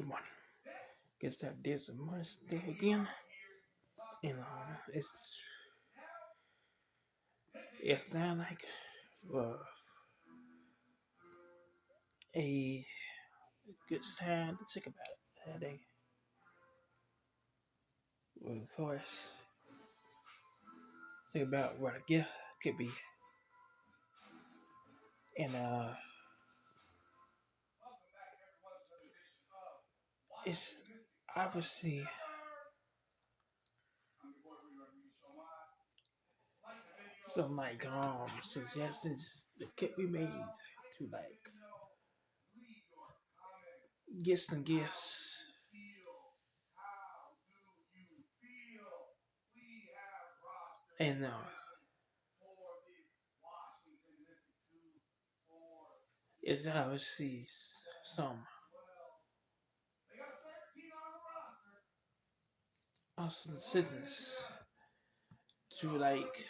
Come on. Guess that there's a much there again. And it's not like uh, a good time to think about it. Well, of course, think about what a gift could be. And it's obviously some like suggestions that could be made to like get some gifts. And it's obviously some awesome decisions to like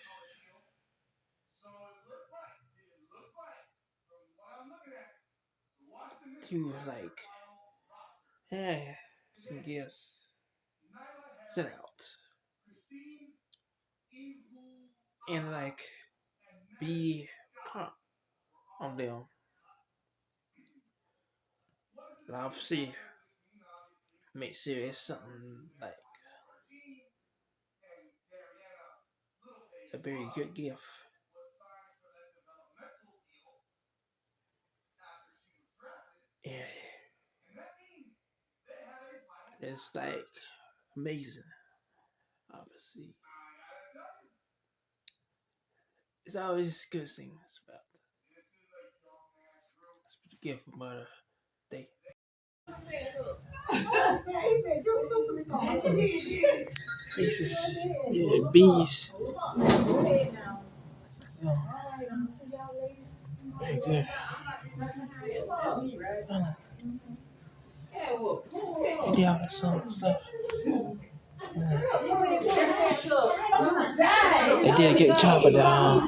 hey, some gifts set out and like be part of them. And obviously make sure it's something like a very good gift. Yeah, it's like amazing. Obviously, it's always good things about the gift for Mother Day. Faces, yeah, bees. Oh, very good. Yeah, some stuff. They did a good job of that.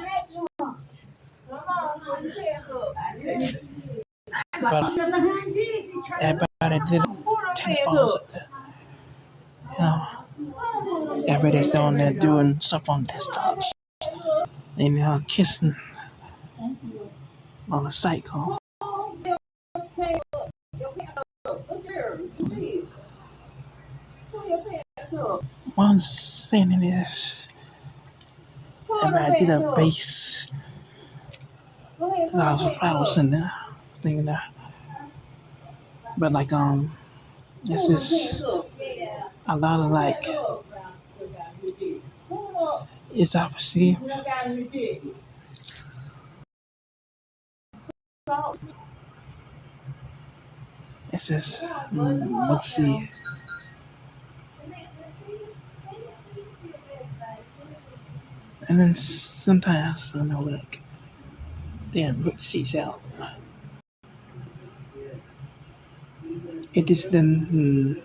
But everybody did telephones up there. You know, everybody's down there doing stuff on desktops. And kissing on a cycle. One saying is everybody did a base. Lots of flowers in there. Thinking that. But like this is a lot of like it's obviously it's just let's see. And then sometimes like damn put sheets out. It is then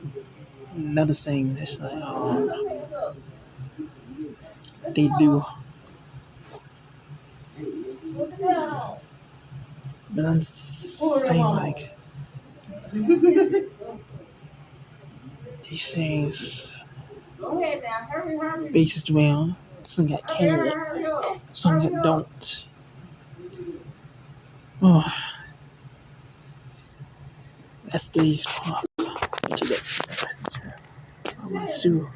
another thing that's like they do. But I'm saying like these things bases well. Some got candidate, some that don't. Oh, that's these part. To that. I'm like, so